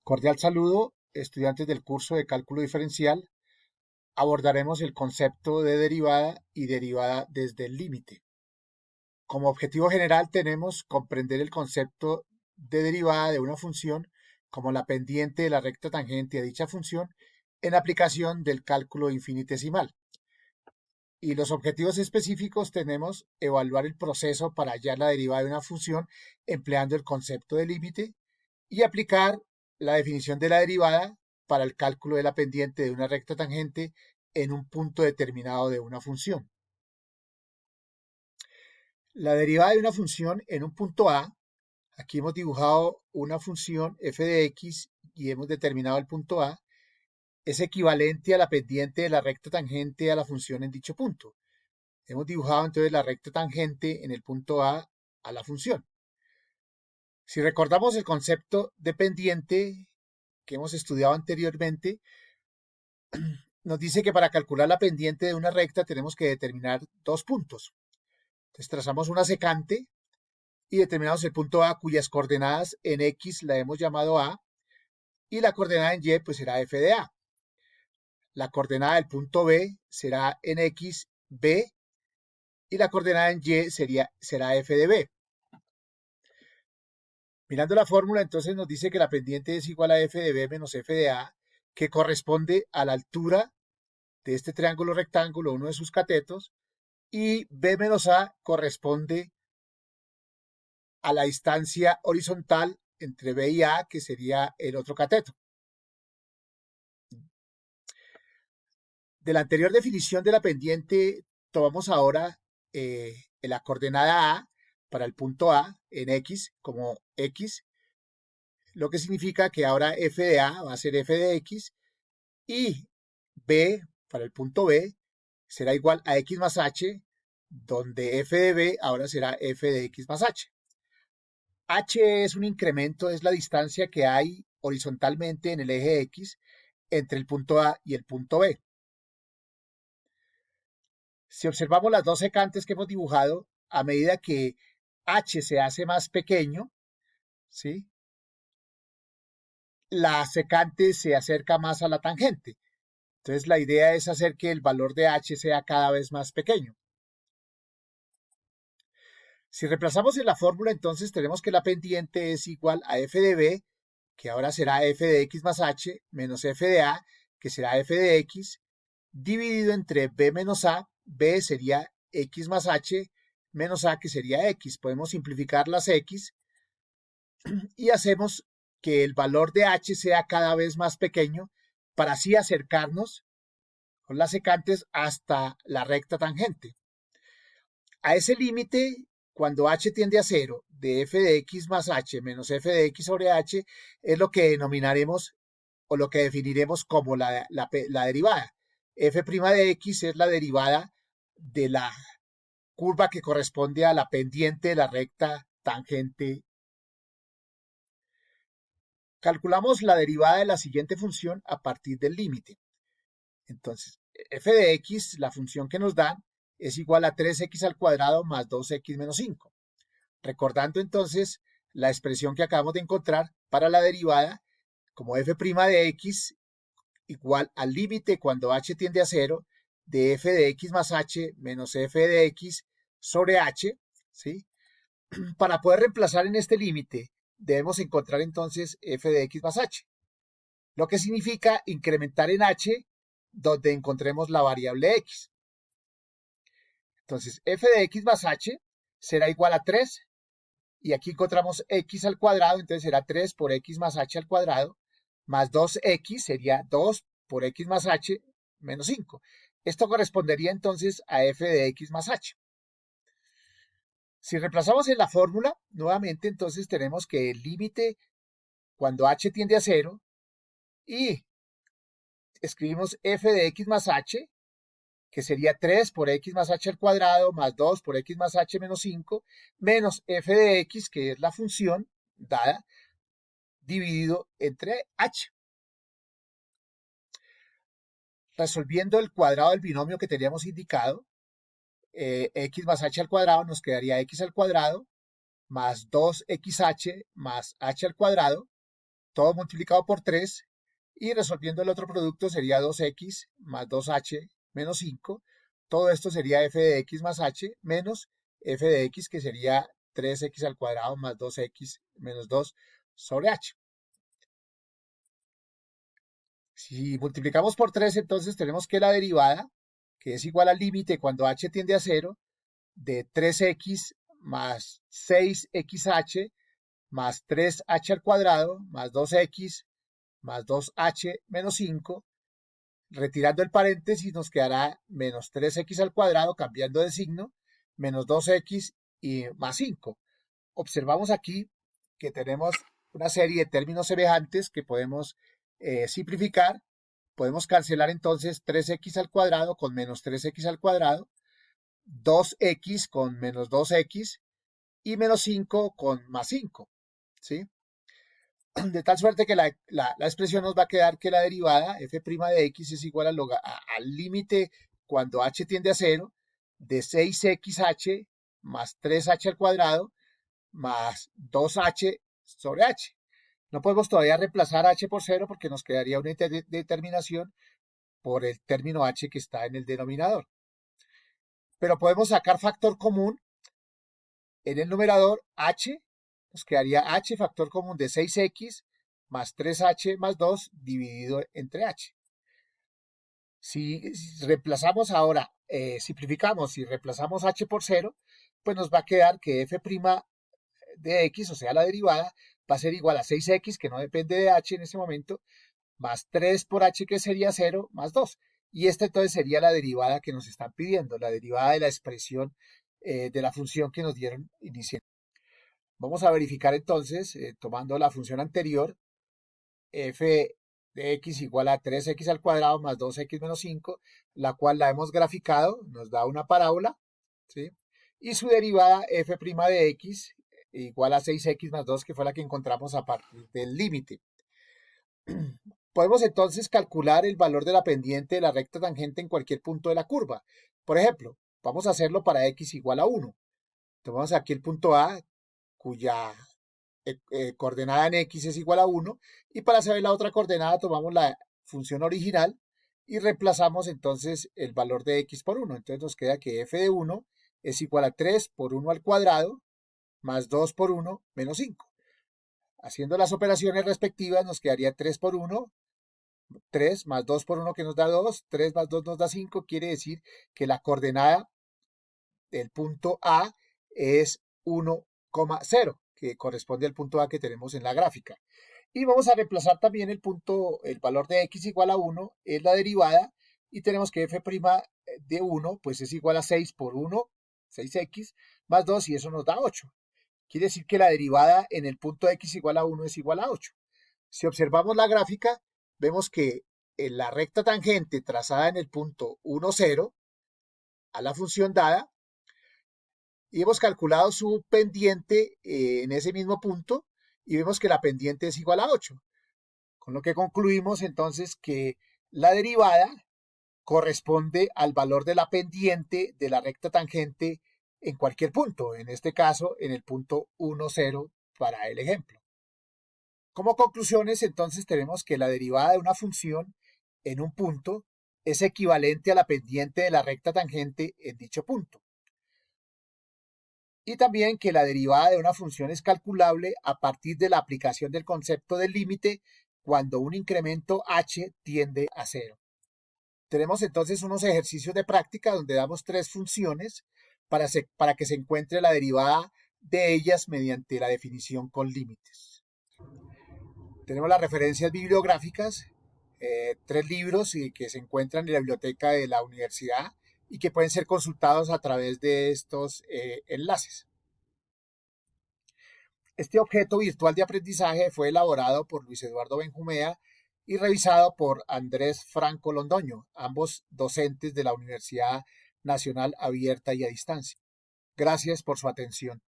Cordial saludo, estudiantes del curso de cálculo diferencial. Abordaremos el concepto de derivada y derivada desde el límite. Como objetivo general tenemos comprender el concepto de derivada de una función como la pendiente de la recta tangente a dicha función en aplicación del cálculo infinitesimal. Y los objetivos específicos tenemos evaluar el proceso para hallar la derivada de una función empleando el concepto de límite y aplicar la definición de la derivada para el cálculo de la pendiente de una recta tangente en un punto determinado de una función. La derivada de una función en un punto A, aquí hemos dibujado una función f de x y hemos determinado el punto A, es equivalente a la pendiente de la recta tangente a la función en dicho punto. Hemos dibujado entonces la recta tangente en el punto A la función. Si recordamos el concepto de pendiente que hemos estudiado anteriormente, nos dice que para calcular la pendiente de una recta tenemos que determinar dos puntos. Entonces trazamos una secante y determinamos el punto A cuyas coordenadas en X la hemos llamado A y la coordenada en Y pues será f de A. La coordenada del punto B será en X B y la coordenada en Y será f de B. Mirando la fórmula, entonces nos dice que la pendiente es igual a f de B menos f de A, que corresponde a la altura de este triángulo rectángulo, uno de sus catetos, y B menos A corresponde a la distancia horizontal entre B y A, que sería el otro cateto. De la anterior definición de la pendiente, tomamos ahora la coordenada A para el punto A en X como X, lo que significa que ahora f de A va a ser f de X y B para el punto B será igual a X más H, donde f de B ahora será f de X más H. H es un incremento, es la distancia que hay horizontalmente en el eje X entre el punto A y el punto B. Si observamos las dos secantes que hemos dibujado, a medida que H se hace más pequeño, ¿sí?, la secante se acerca más a la tangente. Entonces la idea es hacer que el valor de H sea cada vez más pequeño. Si reemplazamos en la fórmula, entonces tenemos que la pendiente es igual a f de B, que ahora será f de x más h, menos f de A, que será f de x, dividido entre B menos A. B sería x más h, menos A, que sería x. Podemos simplificar las x y hacemos que el valor de h sea cada vez más pequeño para así acercarnos con las secantes hasta la recta tangente. A ese límite, cuando h tiende a 0, de f de x más h menos f de x sobre h, es lo que denominaremos o lo que definiremos como la derivada. F' de x es la derivada de la curva que corresponde a la pendiente de la recta tangente. Calculamos la derivada de la siguiente función a partir del límite. Entonces, f de x, la función que nos dan, es igual a 3x al cuadrado más 2x menos 5. Recordando entonces la expresión que acabamos de encontrar para la derivada como f' de x igual al límite cuando h tiende a 0 de f de x más h menos f de x sobre h, ¿sí? Para poder reemplazar en este límite debemos encontrar entonces f de x más h, lo que significa incrementar en h donde encontremos la variable x. Entonces f de x más h será igual a 3 y aquí encontramos x al cuadrado, entonces será 3 por x más h al cuadrado, más 2x sería 2 por x más h menos 5. Esto correspondería entonces a f de x más h. Si reemplazamos en la fórmula, nuevamente entonces tenemos que el límite cuando h tiende a 0 y escribimos f de x más h, que sería 3 por x más h al cuadrado, más 2 por x más h menos 5, menos f de x, que es la función dada, dividido entre h. Resolviendo el cuadrado del binomio que teníamos indicado, x más h al cuadrado nos quedaría x al cuadrado más 2xh más h al cuadrado, todo multiplicado por 3, y resolviendo el otro producto sería 2x más 2h menos 5. Todo esto sería f de x más h menos f de x, que sería 3x al cuadrado más 2x menos 2 sobre h. Si multiplicamos por 3, entonces tenemos que la derivada, que es igual al límite cuando h tiende a 0, de 3x más 6xh más 3h al cuadrado más 2x más 2h menos 5. Retirando el paréntesis nos quedará menos 3x al cuadrado, cambiando de signo, menos 2x y más 5. Observamos aquí que tenemos una serie de términos semejantes que podemos simplificar. Podemos cancelar entonces 3x al cuadrado con menos 3x al cuadrado, 2x con menos 2x y menos 5 con más 5, ¿sí? De tal suerte que la expresión nos va a quedar que la derivada f' de x es igual al límite cuando h tiende a 0 de 6xh más 3h al cuadrado más 2h sobre h. No podemos todavía reemplazar h por 0 porque nos quedaría una determinación por el término h que está en el denominador. Pero podemos sacar factor común en el numerador h. Nos quedaría h factor común de 6x más 3h más 2 dividido entre h. Si reemplazamos ahora, simplificamos y reemplazamos h por 0, pues nos va a quedar que f' de x, o sea, la derivada, va a ser igual a 6x, que no depende de h en este momento, más 3 por h, que sería 0, más 2. Y esta entonces sería la derivada que nos están pidiendo, la derivada de la expresión de la función que nos dieron inicialmente. Vamos a verificar entonces, tomando la función anterior, f de x igual a 3x al cuadrado más 2x menos 5, la cual la hemos graficado, nos da una parábola, ¿sí? Y su derivada f' de x igual a 6x más 2, que fue la que encontramos a partir del límite. Podemos entonces calcular el valor de la pendiente de la recta tangente en cualquier punto de la curva. Por ejemplo, vamos a hacerlo para x igual a 1. Tomamos aquí el punto A, cuya coordenada en x es igual a 1, y para saber la otra coordenada tomamos la función original y reemplazamos entonces el valor de x por 1. Entonces nos queda que f de 1 es igual a 3 por 1 al cuadrado más 2 por 1 menos 5. Haciendo las operaciones respectivas nos quedaría 3 por 1, 3 más 2 por 1, que nos da 2, 3 más 2 nos da 5, quiere decir que la coordenada del punto A es 1,0, que corresponde al punto A que tenemos en la gráfica. Y vamos a reemplazar también el valor de x igual a 1 es la derivada, y tenemos que f' de 1 pues es igual a 6 por 1, 6x, más 2, y eso nos da 8. Quiere decir que la derivada en el punto x igual a 1 es igual a 8. Si observamos la gráfica, vemos que en la recta tangente trazada en el punto 1, 0, a la función dada, y hemos calculado su pendiente en ese mismo punto, y vemos que la pendiente es igual a 8. Con lo que concluimos entonces que la derivada corresponde al valor de la pendiente de la recta tangente en cualquier punto, en este caso en el punto 1, 0 para el ejemplo. Como conclusiones, entonces tenemos que la derivada de una función en un punto es equivalente a la pendiente de la recta tangente en dicho punto. Y también que la derivada de una función es calculable a partir de la aplicación del concepto del límite cuando un incremento h tiende a 0. Tenemos entonces unos ejercicios de práctica donde damos 3 funciones para que se encuentre la derivada de ellas mediante la definición con límites. Tenemos las referencias bibliográficas, 3 libros que se encuentran en la biblioteca de la universidad y que pueden ser consultados a través de estos enlaces. Este objeto virtual de aprendizaje fue elaborado por Luis Eduardo Benjumea y revisado por Andrés Franco Londoño, ambos docentes de la Universidad Nacional Abierta y a Distancia. Gracias por su atención.